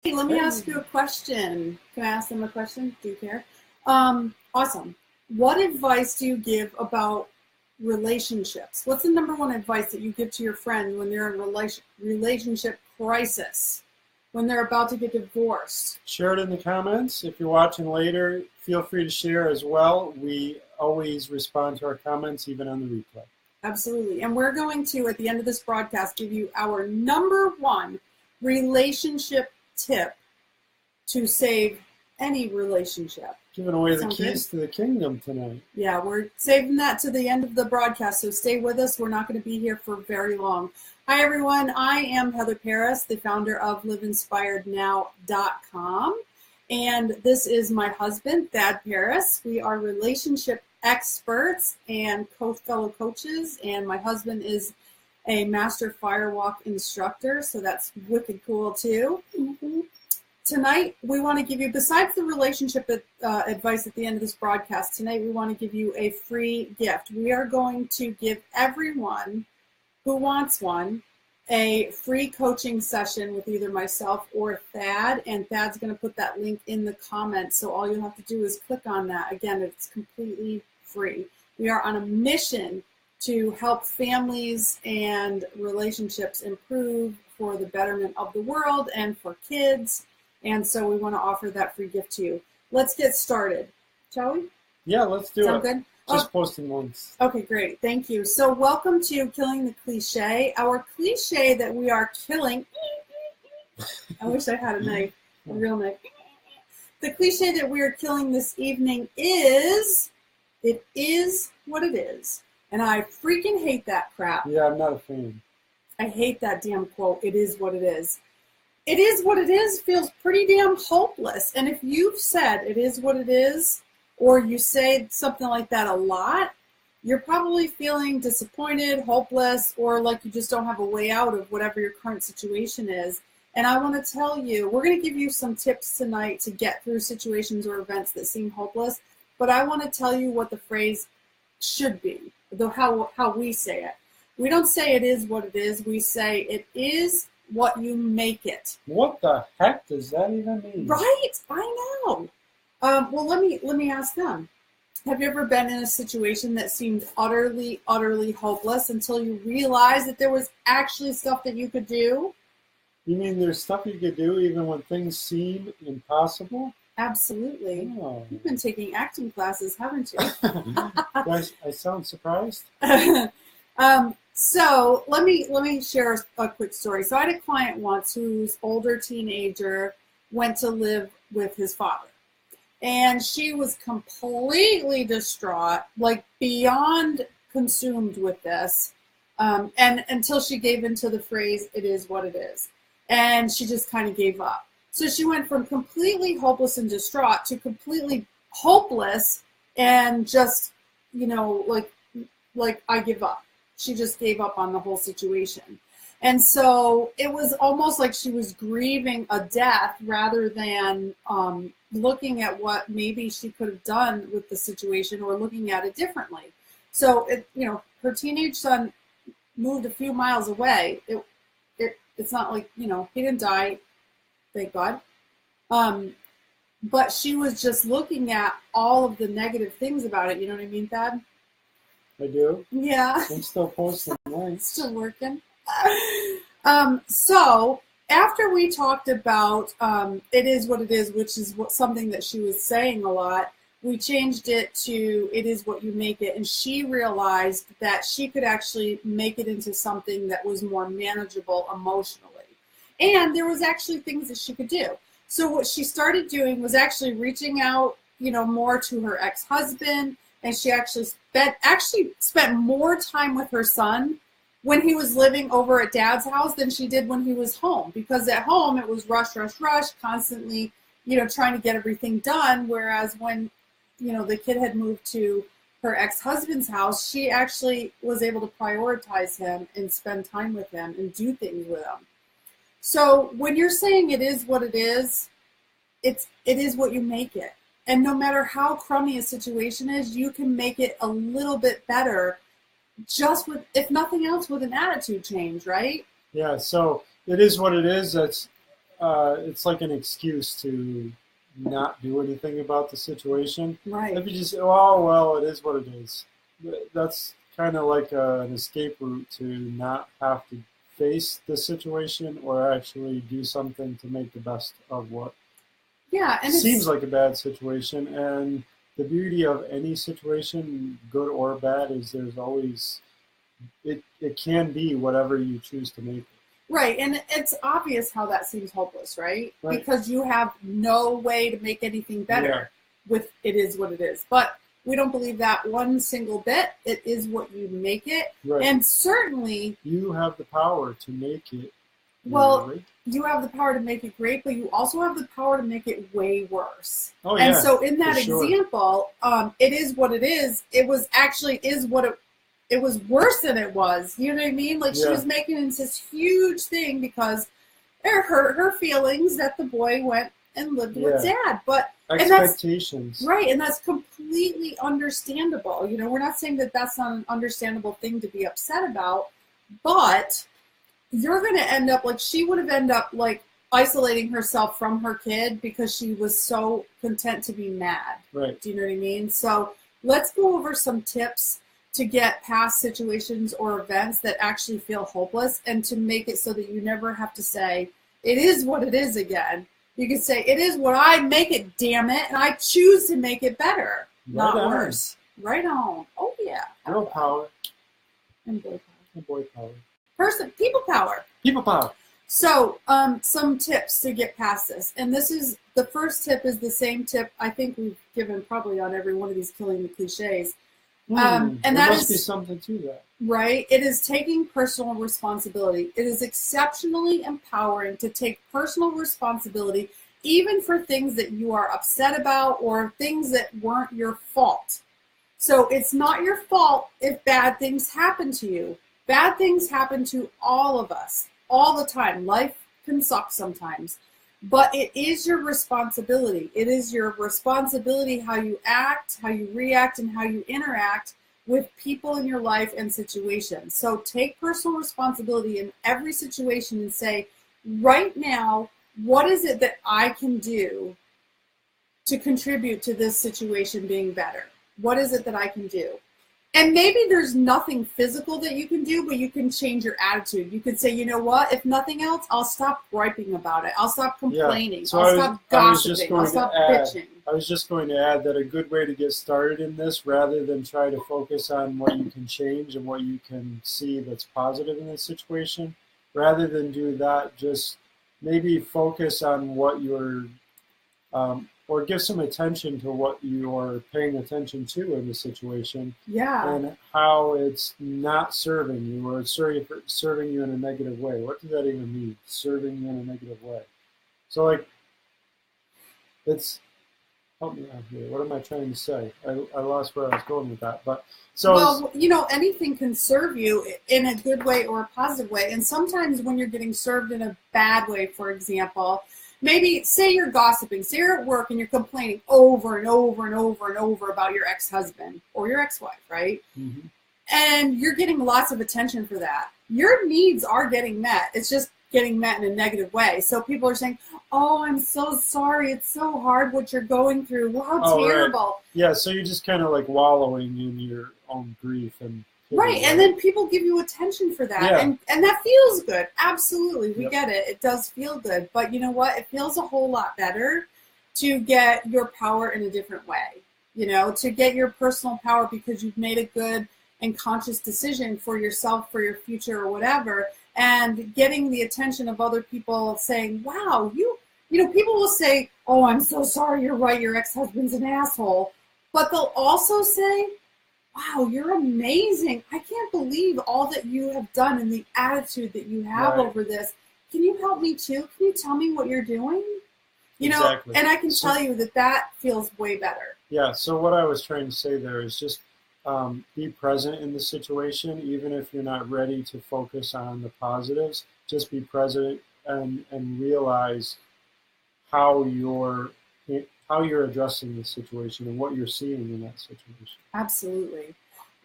Hey, let me ask you a question. Can I ask them a question? Do you care? Awesome. What advice do you give about relationships? What's the number one advice that you give to your friend when they're in relationship crisis, when they're about to get divorced? Share it in the comments. If you're watching later, feel free to share as well. We always respond to our comments, even on the replay. Absolutely. And we're going to, at the end of this broadcast, give you our number one relationship tip to save any relationship. Giving away the Sound keys good? to the kingdom tonight. Yeah, we're saving that to the end of the broadcast, so stay with us. We're not going to be here for very long. Hi, everyone. I am Heather Paris, the founder of LiveInspiredNow.com, and this is my husband, Thad Paris. We are relationship experts and fellow coaches, and my husband is a master firewalk instructor, so that's wicked cool too. Mm-hmm. Tonight, we want to give you, besides the relationship advice at the end of this broadcast, tonight we want to give you a free gift. We are going to give everyone who wants one a free coaching session with either myself or Thad, and Thad's going to put that link in the comments, so all you'll have to do is click on that. Again, it's completely free. We are on a mission to help families and relationships improve for the betterment of the world and for kids. And so we want to offer that free gift to you. Let's get started, shall we? Yeah, let's do Sound it. good? Just posting links. Okay, great. Thank you. So welcome to Killing the Cliche. Our cliche that we are killing. I wish I had a knife, a real knife. The cliche that we are killing this evening is, it is what it is. And I freaking hate that crap. Yeah, I'm not a fan. I hate that damn quote, it is what it is. It is what it is feels pretty damn hopeless. And if you've said it is what it is, or you say something like that a lot, you're probably feeling disappointed, hopeless, or like you just don't have a way out of whatever your current situation is. And I want to tell you, we're going to give you some tips tonight to get through situations or events that seem hopeless. But I want to tell you what the phrase should be, how we say it. We don't say it is what it is. We say it is what you make it. What the heck does that even mean? Right? I know. Well, let me ask them. Have you ever been in a situation that seemed utterly, utterly hopeless until you realized that there was actually stuff that you could do? You mean there's stuff you could do even when things seem impossible? Absolutely. Oh. You've been taking acting classes, haven't you? I sound surprised. So let me share a quick story. So I had a client once whose older teenager went to live with his father. And she was completely distraught, like beyond consumed with this, and until she gave into the phrase, it is what it is. And she just kind of gave up. So she went from completely hopeless and distraught to completely hopeless and just, like I give up. She just gave up on the whole situation. And so it was almost like she was grieving a death rather than looking at what maybe she could have done with the situation or looking at it differently. So, her teenage son moved a few miles away. It's not like, he didn't die, thank God. But she was just looking at all of the negative things about it. You know what I mean, Thad? I do. Yeah. I'm still posting links. Still working. So after we talked about it is what it is, which is something that she was saying a lot, we changed it to it is what you make it. And she realized that she could actually make it into something that was more manageable emotionally. And there was actually things that she could do. So what she started doing was actually reaching out, more to her ex-husband. And she actually spent more time with her son when he was living over at Dad's house than she did when he was home. Because at home, it was rush, constantly, trying to get everything done. Whereas when, the kid had moved to her ex-husband's house, she actually was able to prioritize him and spend time with him and do things with him. So when you're saying it is what it is, it is what you make it. And no matter how crummy a situation is, you can make it a little bit better just with, if nothing else, with an attitude change, right? Yeah, so it is what it is. That's it's like an excuse to not do anything about the situation. Right. If you just, oh, well, it is what it is. That's kind of like an escape route to not have to face the situation or actually do something to make the best of what and seems like a bad situation. And the beauty of any situation, good or bad, is there's always, it can be whatever you choose to make it. Right, and it's obvious how that seems hopeless, right? Because you have no way to make anything better with it is what it is. But we don't believe that one single bit. It is what you make it. Right. And certainly... You have the power to make it. Well, you have the power to make it great, but you also have the power to make it way worse. Oh, and so in that example, it is what it is. It was actually it was worse than it was. You know what I mean? Like she was making it this huge thing because it hurt her feelings that the boy went and lived with dad. But expectations. And that's completely understandable. You know, we're not saying that that's not an understandable thing to be upset about, but you're going to end up like she would have ended up like isolating herself from her kid because she was so content to be mad. Right. Do you know what I mean? So let's go over some tips to get past situations or events that actually feel hopeless and to make it so that you never have to say, it is what it is again. You can say, it is what I make it, damn it, and I choose to make it better, not worse. Right on. Oh, yeah. Girl power. And boy power. And boy power. People power. People power. So, some tips to get past this. And the first tip is the same tip I think we've given probably on every one of these Killing the Cliches. And there must be something to that. Right? It is taking personal responsibility. It is exceptionally empowering to take personal responsibility, even for things that you are upset about or things that weren't your fault. So it's not your fault if bad things happen to you. Bad things happen to all of us all the time. Life can suck sometimes. But it is your responsibility. It is your responsibility how you act, how you react, and how you interact with people in your life and situations. So take personal responsibility in every situation and say, right now, what is it that I can do to contribute to this situation being better? What is it that I can do? And maybe there's nothing physical that you can do, but you can change your attitude. You could say, you know what, if nothing else, I'll stop griping about it. I'll stop complaining. So I'll stop gossiping. I'll stop bitching. I was just going to add that a good way to get started in this, rather than try to focus on what you can change and what you can see that's positive in this situation, rather than do that, just maybe focus on what you're or give some attention to what you're paying attention to in the situation. Yeah. And how it's not serving you or it's serving you in a negative way. What does that even mean? Serving you in a negative way. So like, help me out here. What am I trying to say? I lost where I was going with that. But well, you know, anything can serve you in a good way or a positive way. And sometimes when you're getting served in a bad way, for example, maybe say you're gossiping, say you're at work and you're complaining over and over and over and over about your ex-husband or your ex-wife, right? Mm-hmm. And you're getting lots of attention for that. Your needs are getting met. It's just getting met in a negative way. So people are saying, oh, I'm so sorry. It's so hard what you're going through. How terrible. Right. Yeah, so you're just kind of like wallowing in your own grief and right, and then people give you attention for that, and that feels good. Absolutely, we get it. It does feel good, but you know what? It feels a whole lot better to get your power in a different way. You know, to get your personal power because you've made a good and conscious decision for yourself, for your future, or whatever, and getting the attention of other people saying, "Wow, you know," people will say, "Oh, I'm so sorry. You're right. Your ex-husband's an asshole," but they'll also say, wow, you're amazing. I can't believe all that you have done and the attitude that you have over this. Can you help me too? Can you tell me what you're doing? You know, and I can tell you that feels way better. Yeah, so what I was trying to say there is just be present in the situation, even if you're not ready to focus on the positives. Just be present and realize how you're addressing the situation and what you're seeing in that situation. Absolutely.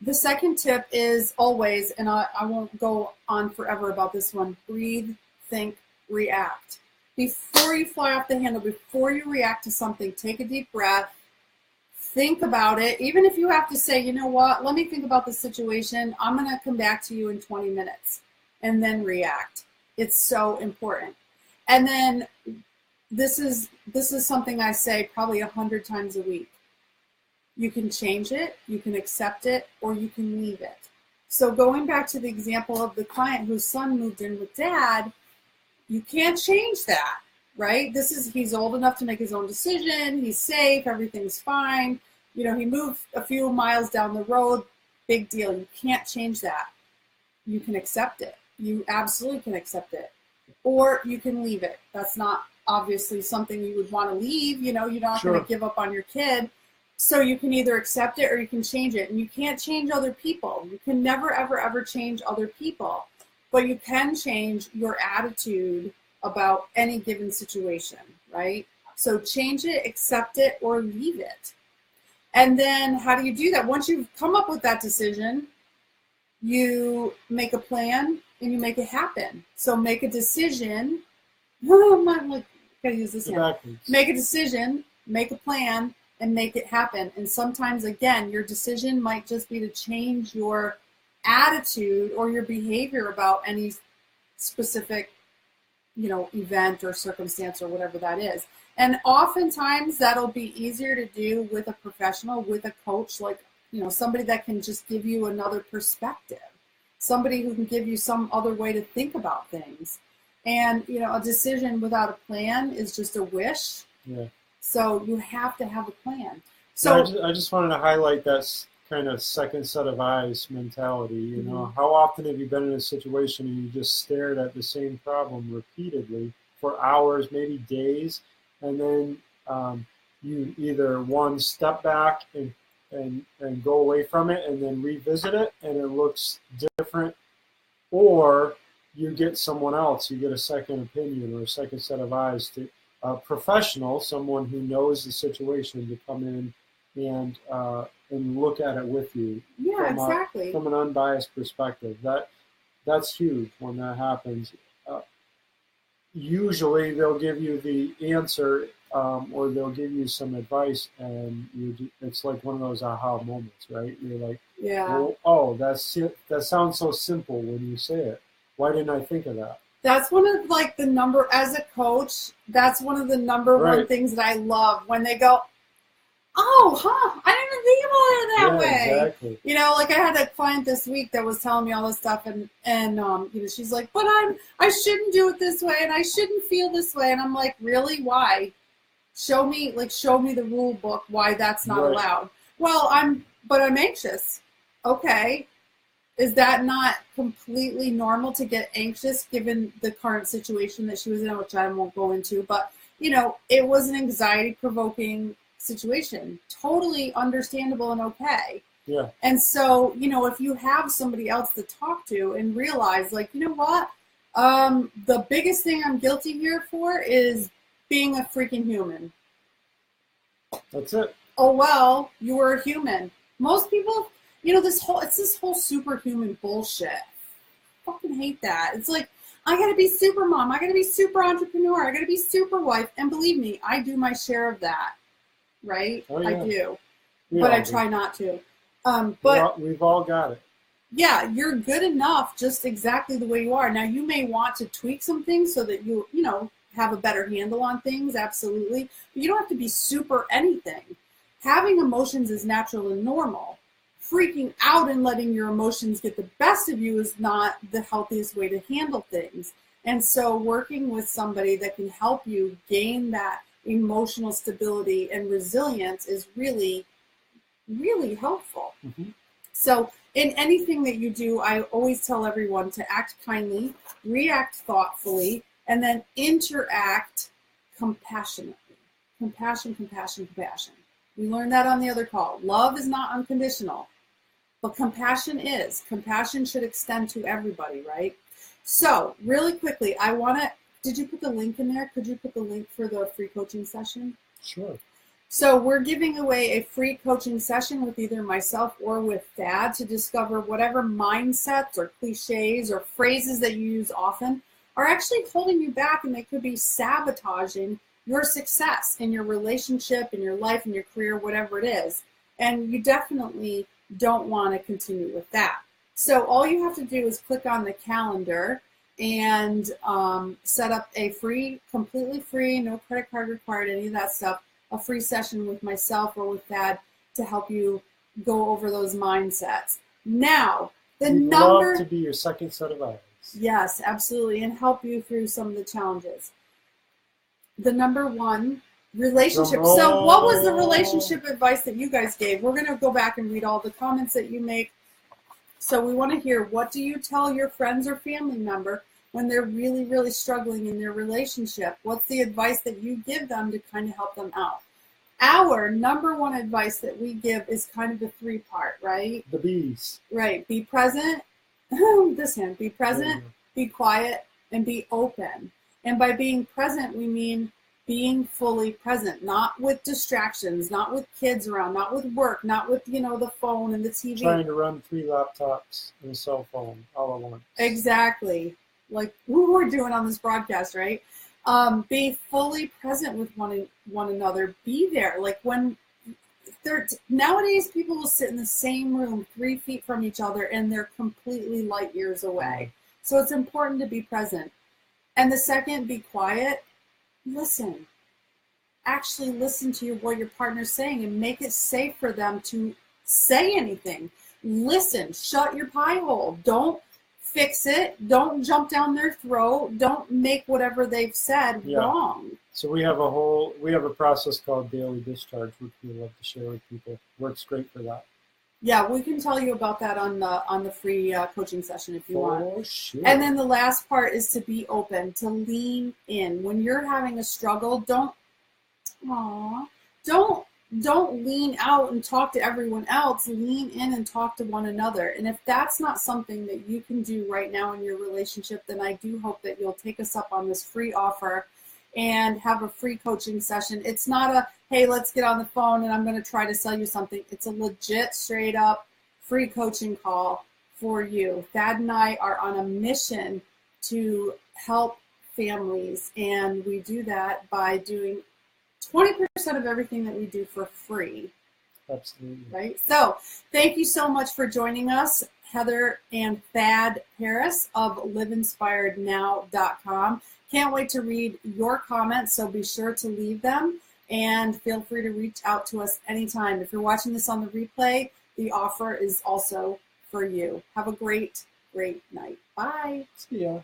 The second tip is always, and I won't go on forever about this one, breathe, think, react. before you fly off the handle, before you react to something, take a deep breath, think about it. Even if you have to say, you know what, let me think about the situation. I'm going to come back to you in 20 minutes and then react. It's so important. And then this is something I say probably 100 times a week. You can change it, you can accept it, or you can leave it. So going back to the example of the client whose son moved in with dad, you can't change that, right? He's old enough to make his own decision. He's safe. Everything's fine. He moved a few miles down the road. Big deal. You can't change that. You can accept it. You absolutely can accept it. Or you can leave it. That's not obviously something you would want to leave. You're not going to give up on your kid. So you can either accept it or you can change it. And you can't change other people. You can never, ever, ever change other people. But you can change your attitude about any given situation, right? So change it, accept it, or leave it. And then how do you do that? Once you've come up with that decision, you make a plan and you make it happen. So make a decision. I'm like, gotta use this hand. Make a decision, make a plan, and make it happen. And sometimes, again, your decision might just be to change your attitude or your behavior about any specific, event or circumstance or whatever that is. And oftentimes that'll be easier to do with a professional, with a coach, like, somebody that can just give you another perspective, somebody who can give you some other way to think about things. And, a decision without a plan is just a wish. Yeah. So you have to have a plan. So I just wanted to highlight that kind of second set of eyes mentality. How often have you been in a situation and you just stared at the same problem repeatedly for hours, maybe days, and then you either one step back and go away from it and then revisit it and it looks different, or you get someone else, you get a second opinion or a second set of eyes, to a professional, someone who knows the situation, to come in and look at it with you. Yeah, exactly. From an unbiased perspective. That's huge when that happens. Usually they'll give you the answer, or they'll give you some advice, and it's like one of those aha moments, right? You're like, yeah, oh, that sounds so simple when you say it. Why didn't I think of that? That's one of as a coach, that's one of the number one things that I love, when they go, oh, I didn't even think about it that way. Exactly. I had a client this week that was telling me all this stuff, and she's like, but I shouldn't do it this way, and I shouldn't feel this way, and I'm like, really? Why? Show me the rule book why that's not allowed. Well, I'm anxious. Okay. Is that not completely normal to get anxious given the current situation that she was in, which I won't go into, but it was an anxiety-provoking situation. Totally understandable and okay. Yeah. And so, if you have somebody else to talk to and realize, like, what? The biggest thing I'm guilty here for is being a freaking human. That's it. Oh, well, you were a human. Most people, this whole superhuman bullshit. I fucking hate that. It's like, I gotta be super mom. I gotta be super entrepreneur. I gotta be super wife. And believe me, I do my share of that. Right? Oh, yeah. I do. But I try not to. But we've all got it. Yeah, you're good enough just exactly the way you are. Now, you may want to tweak some things so that you have a better handle on things, absolutely. But you don't have to be super anything. Having emotions is natural and normal. Freaking out and letting your emotions get the best of you is not the healthiest way to handle things. And so working with somebody that can help you gain that emotional stability and resilience is really, really helpful. Mm-hmm. So in anything that you do, I always tell everyone to act kindly, react thoughtfully, and then interact compassionately. Compassion, compassion, compassion. We learned that on the other call. Love is not unconditional, but compassion is. Compassion should extend to everybody, right? So really quickly, did you put the link in there? Could you put the link for the free coaching session? Sure. So we're giving away a free coaching session with either myself or with Dad to discover whatever mindsets or cliches or phrases that you use often. are actually holding you back, and they could be sabotaging your success in your relationship, in your life, in your career, whatever it is. And you definitely don't want to continue with that. So all you have to do is click on the calendar and set up a free, completely free, no credit card required, any of that stuff, a free session with myself or with Thad to help you go over those mindsets. Now, the We'd number... love to be your second set of eyes. Yes, absolutely, and help you through some of the challenges. The number one, relationship. So what was the relationship advice that you guys gave? We're going to go back and read all the comments that you make. So we want to hear, what do you tell your friends or family member when they're really, really struggling in their relationship? What's the advice that you give them to kind of help them out? Our number one advice that we give is kind of a three-part, right? The bees. Right. Be present. This hand. Be present, be quiet, and be open. And by being present, we mean being fully present, not with distractions, not with kids around, not with work, not with, the phone and the TV. Trying to run 3 laptops and a cell phone all at once. Exactly. Like we're doing on this broadcast, right? Be fully present with one another. Be there. Like when nowadays, people will sit in the same room 3 feet from each other and they're completely light years away. So it's important to be present. And the second, be quiet. Listen. Actually listen to what your partner's saying and make it safe for them to say anything. Listen. Shut your pie hole. Don't fix it. Don't jump down their throat. Don't make whatever they've said wrong. So we have a process called daily discharge, which we love to share with people. Works great for that. Yeah, we can tell you about that on the free coaching session if you want. Sure. And then the last part is to be open, to lean in. When you're having a struggle, don't lean out and talk to everyone else. Lean in and talk to one another. And if that's not something that you can do right now in your relationship, then I do hope that you'll take us up on this free offer and have a free coaching session. It's not a, hey, let's get on the phone and I'm going to try to sell you something. It's a legit, straight up free coaching call for you. Thad and I are on a mission to help families, and we do that by doing 20% of everything that we do for free. Absolutely. Right? So thank you so much for joining us, Heather and Thad Harris of liveinspirednow.com. Can't wait to read your comments, so be sure to leave them, and feel free to reach out to us anytime. If you're watching this on the replay, the offer is also for you. Have a great, great night. Bye. See ya.